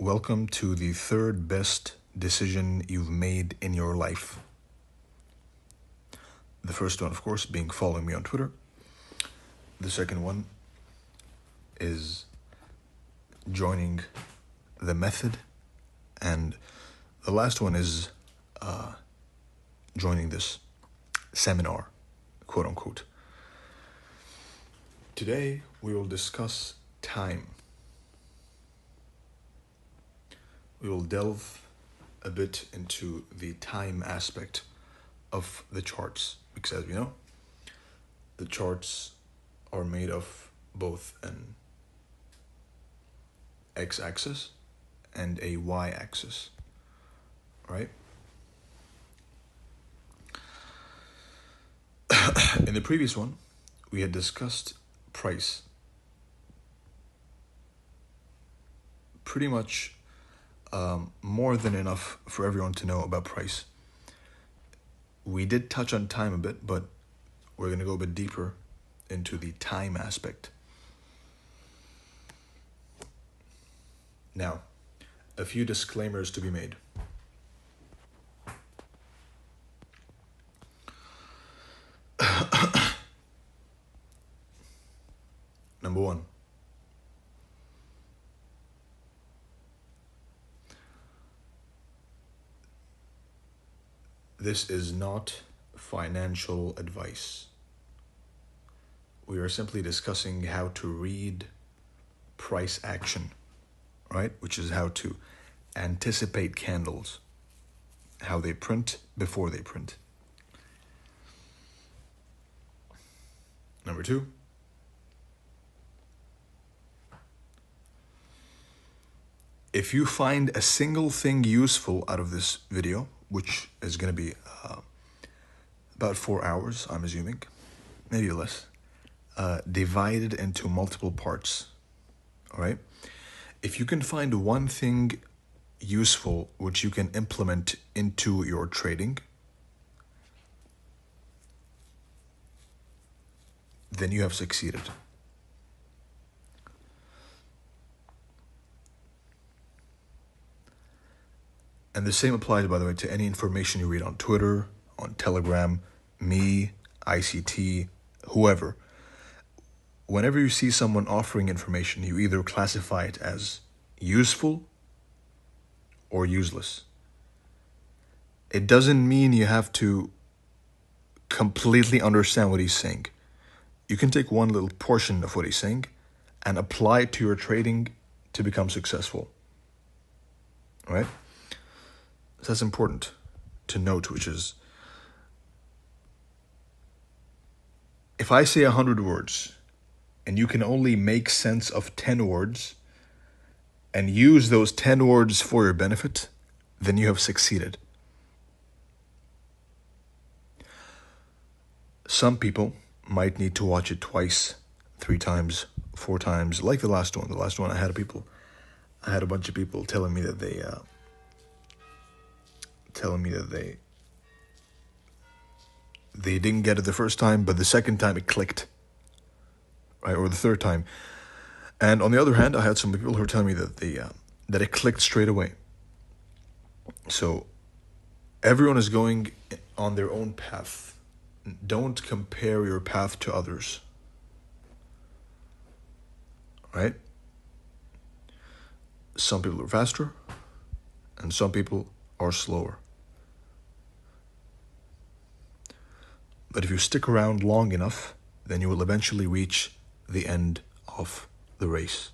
Welcome to the third best decision you've made in your life. The first one, of course, being following me on Twitter. The second one is joining the method. And the last one is joining this seminar, quote unquote. Today, we will discuss time. We will delve a bit into the time aspect of the charts, because as we know, the charts are made of both an x-axis and a y-axis, right? In the previous one, we had discussed price. Pretty much more than enough for everyone to know about price. We did touch on time a bit, but we're going to go a bit deeper into the time aspect. Now, a few disclaimers to be made. Number one, this is not financial advice. We are simply discussing how to read price action, right? Which is how to anticipate candles, how they print before they print. Number two, if you find a single thing useful out of this video, which is going to be about 4 hours, I'm assuming, maybe less, divided into multiple parts, all right? If you can find one thing useful which you can implement into your trading, then you have succeeded. And the same applies, by the way, to any information you read on Twitter, on Telegram, me, ICT, whoever. Whenever you see someone offering information, you either classify it as useful or useless. It doesn't mean you have to completely understand what he's saying. You can take one little portion of what he's saying and apply it to your trading to become successful. All right? So that's important to note, which is, if I say 100 words and you can only make sense of 10 words and use those 10 words for your benefit, then you have succeeded. Some people might need to watch it twice, 3 times, 4 times, like the last one. The last one I had a bunch of people telling me that they didn't get it the first time, but the second time it clicked, right? Or the third time. And on the other hand, I had some people who were telling me that that it clicked straight away. So everyone is going on their own path. Don't compare your path to others, right? Some people are faster and some people are slower. But if you stick around long enough, then you will eventually reach the end of the race.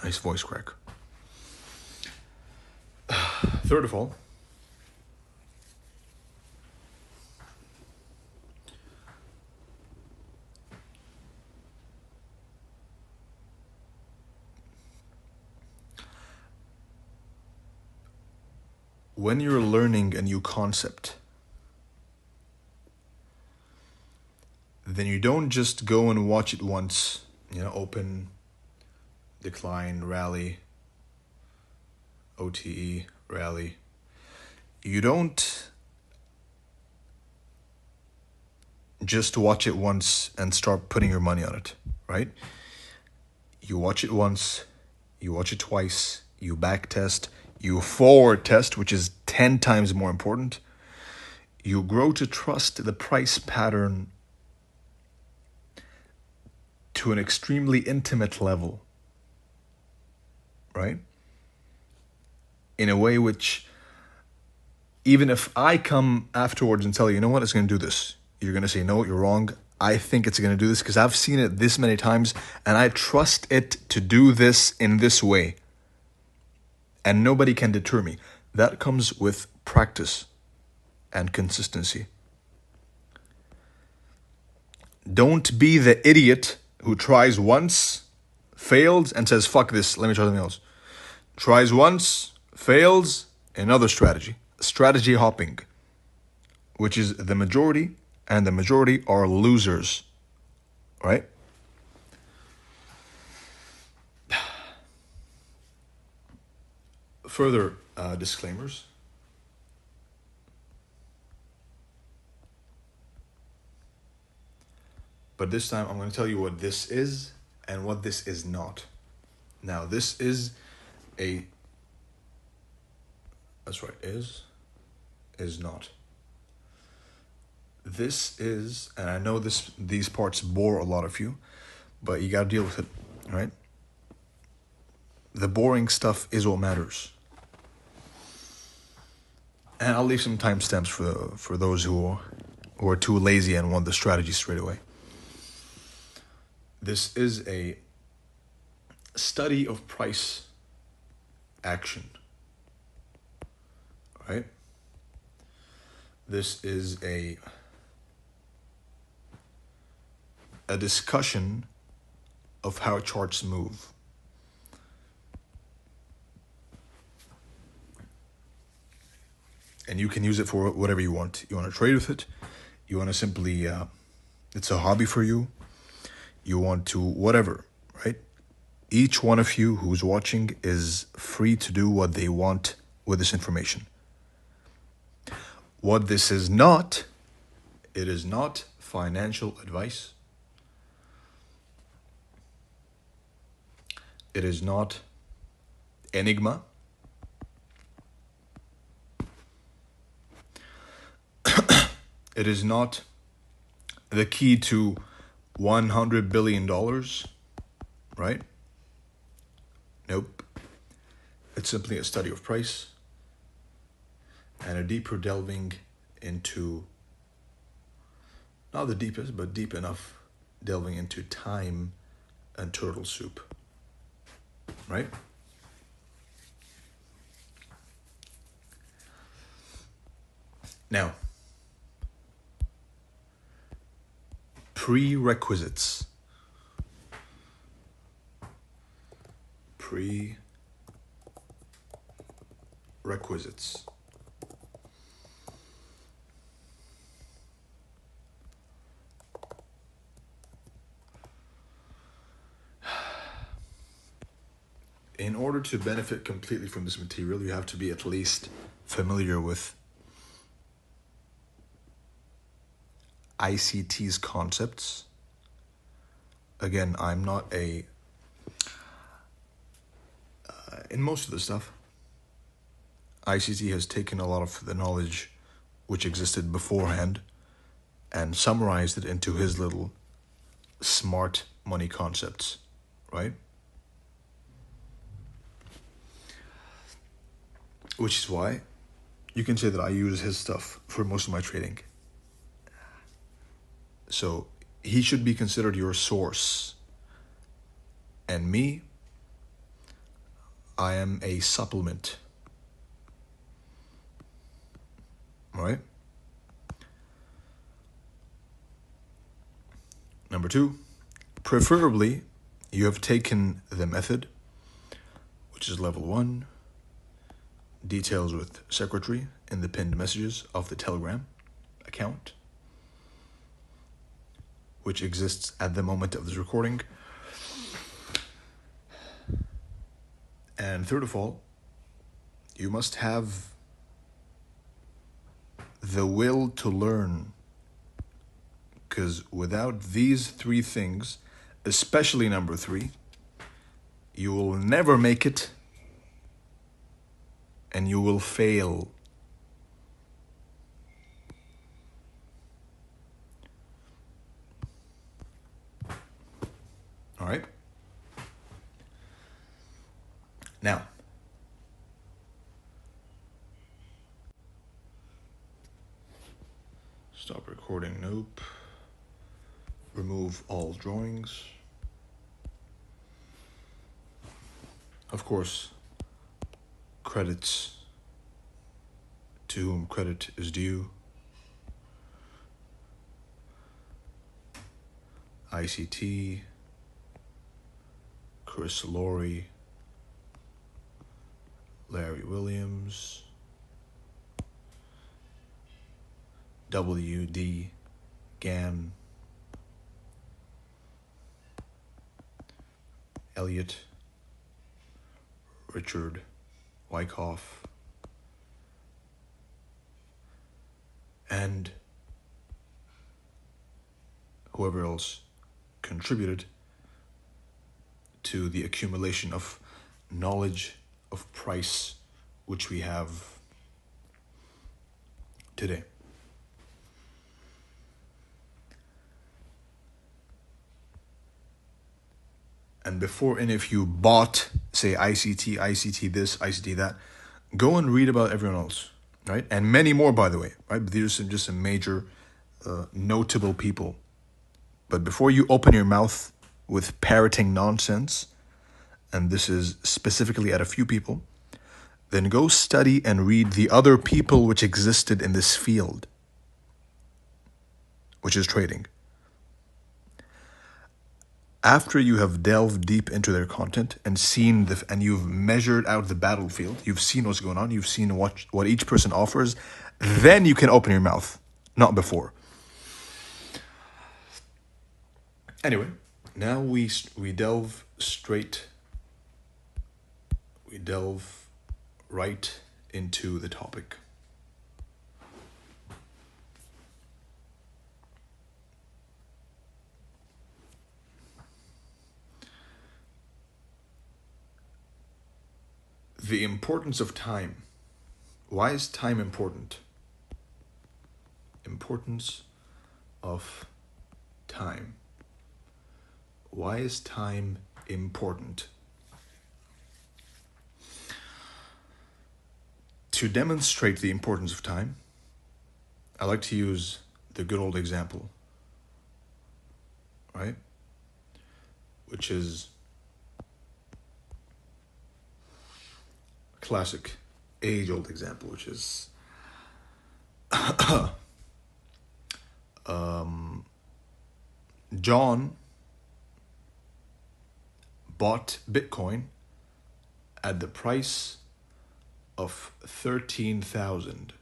Nice voice crack. Third of all, when you're learning a new concept, then you don't just go and watch it once, open, decline, rally, OTE, rally. You don't just watch it once and start putting your money on it, right? You watch it once, you watch it twice, you back test, you forward test, which is 10 times more important. You grow to trust the price pattern to an extremely intimate level, right? In a way which, even if I come afterwards and tell you, you know what, it's going to do this, you're going to say, no, you're wrong. I think it's going to do this because I've seen it this many times and I trust it to do this in this way. And nobody can deter me. That comes with practice and consistency. Don't be the idiot who tries once, fails, and says, fuck this, let me try something else. Tries once, fails, another strategy. Strategy hopping, which is the majority, and the majority are losers, right? Further disclaimers. But this time I'm going to tell you what this is and what this is not. Now, this is that's right, is not. This is, and I know these parts bore a lot of you, but you got to deal with it, right? The boring stuff is what matters. And I'll leave some timestamps for those who are too lazy and want the strategy straight away. This is a study of price action, right? This is a discussion of how charts move. And you can use it for whatever you want. You want to trade with it. You want to simply, it's a hobby for you. You want to, whatever, right? Each one of you who's watching is free to do what they want with this information. What this is not, it is not financial advice. It is not enigma. It is not the key to $100 billion, right? Nope. It's simply a study of price and a deeper delving into, not the deepest, but deep enough delving into time and turtle soup, right? Now, prerequisites. Prerequisites. In order to benefit completely from this material, you have to be at least familiar with ICT's concepts. Again, I'm not in most of the stuff, ICT has taken a lot of the knowledge which existed beforehand and summarized it into his little smart money concepts, right? Which is why you can say that I use his stuff for most of my trading. So he should be considered your source. And me, I am a supplement. Right? Number 2, preferably you have taken the method, which is level 1, details with secretary in the pinned messages of the Telegram account, which exists at the moment of this recording. And third of all, you must have the will to learn, because without these 3 things, especially number 3, you will never make it, and you will fail. All right? Now, stop recording, nope. Remove all drawings. Of course, credits to whom credit is due. ICT, Chris Laurie, Larry Williams, WD Gann, Elliot, Richard Wyckoff, and whoever else contributed to the accumulation of knowledge of price which we have today. And before any of you bought, say, ICT this, ICT that, go and read about everyone else, right? And many more, by the way, right? But these are just some major, notable people. But before you open your mouth with parroting nonsense, and this is specifically at a few people, then go study and read the other people which existed in this field, which is trading. After you have delved deep into their content and seen and you've measured out the battlefield, you've seen what's going on, you've seen what each person offers, then you can open your mouth, not before. Anyway, now we delve right into the topic. The importance of time. Why is time important? Importance of time. Why is time important? To demonstrate the importance of time, I like to use the good old example, right? Which is a classic, age-old example, which is John bought Bitcoin at the price of 13,000.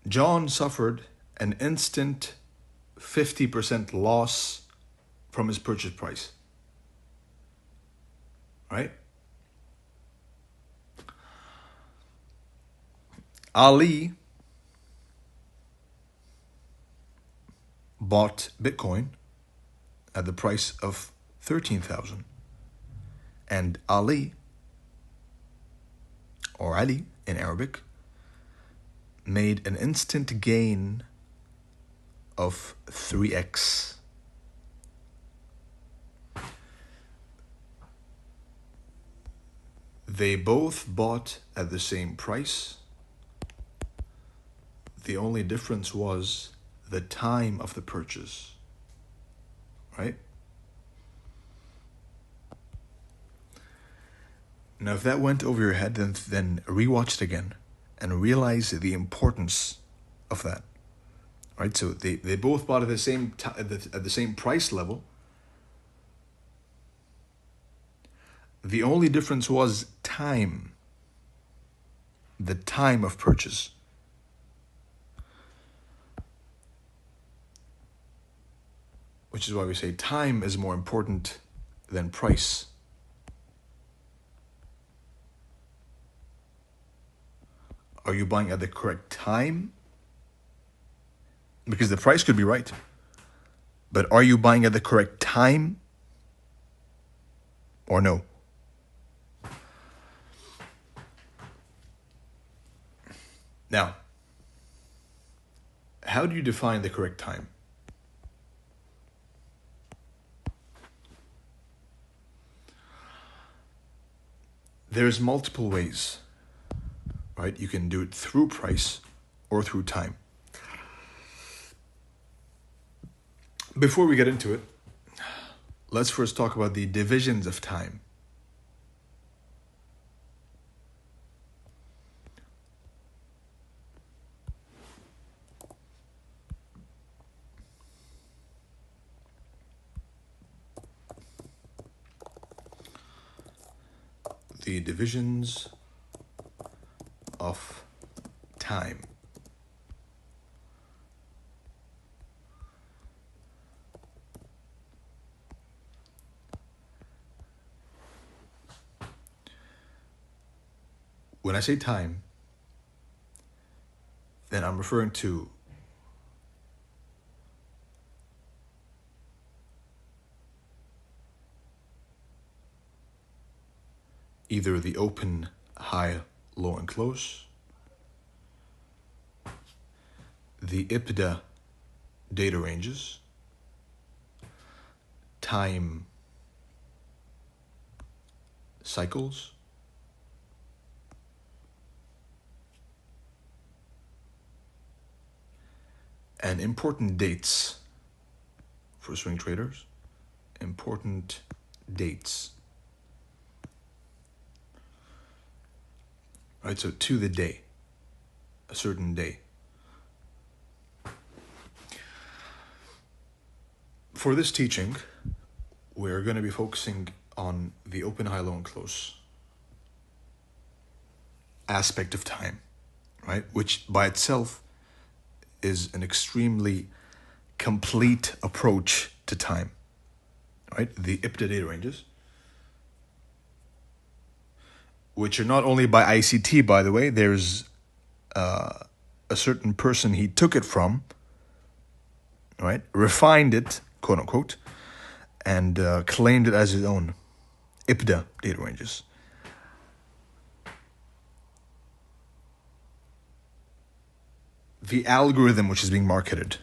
John suffered an instant 50% loss from his purchase price. Right? Ali bought Bitcoin at the price of 13,000. And Ali, or Ali in Arabic, made an instant gain of 3x. They both bought at the same price. The only difference was the time of the purchase, right? Now, if that went over your head, then rewatch it again and realize the importance of that, right? So they both bought at the same at the same price level. The only difference was time, the time of purchase. Which is why we say time is more important than price. Are you buying at the correct time? Because the price could be right. But are you buying at the correct time or no? Now, how do you define the correct time? There's multiple ways, right? You can do it through price or through time. Before we get into it, let's first talk about the divisions of time. The divisions of time. When I say time, then I'm referring to either the open, high, low, and close, the IPDA data ranges, time cycles, and important dates for swing traders. Important dates. Right, so to the day, a certain day. For this teaching, we're going to be focusing on the open, high, low, and close aspect of time, right? Which by itself is an extremely complete approach to time, right? The IPDA data ranges, which are not only by ICT, by the way. There's a certain person he took it from, right? Refined it, quote unquote, and claimed it as his own. IPDA data ranges. The algorithm which is being marketed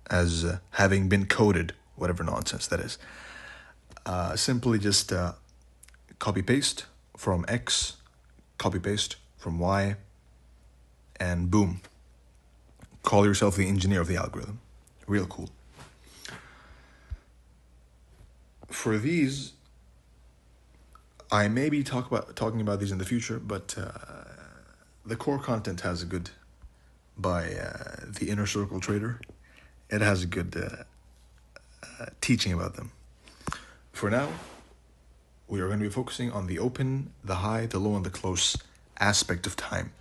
as having been coded, whatever nonsense that is, simply just copy-paste from X, copy-paste from Y, and boom. Call yourself the engineer of the algorithm. Real cool. For these, I may be talking about these in the future, but the core content has a good, by the Inner Circle Trader, it has a good teaching about them. For now, we are going to be focusing on the open, the high, the low, and the close aspect of time.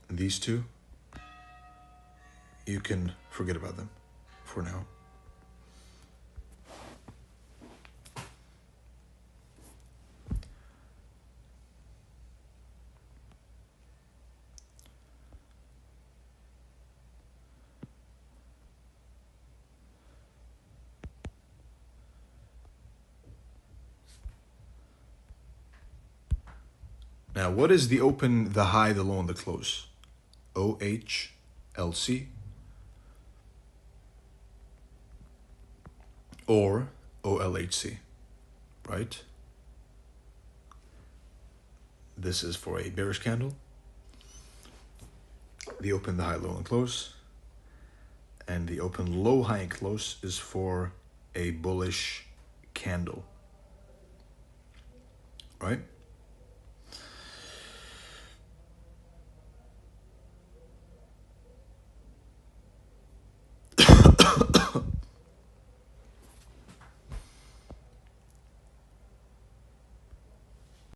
These two, you can forget about them for now. Now, what is the open, the high, the low, and the close? OHLC or OLHC, right? This is for a bearish candle. The open, the high, low, and close. And the open, low, high, and close is for a bullish candle, right?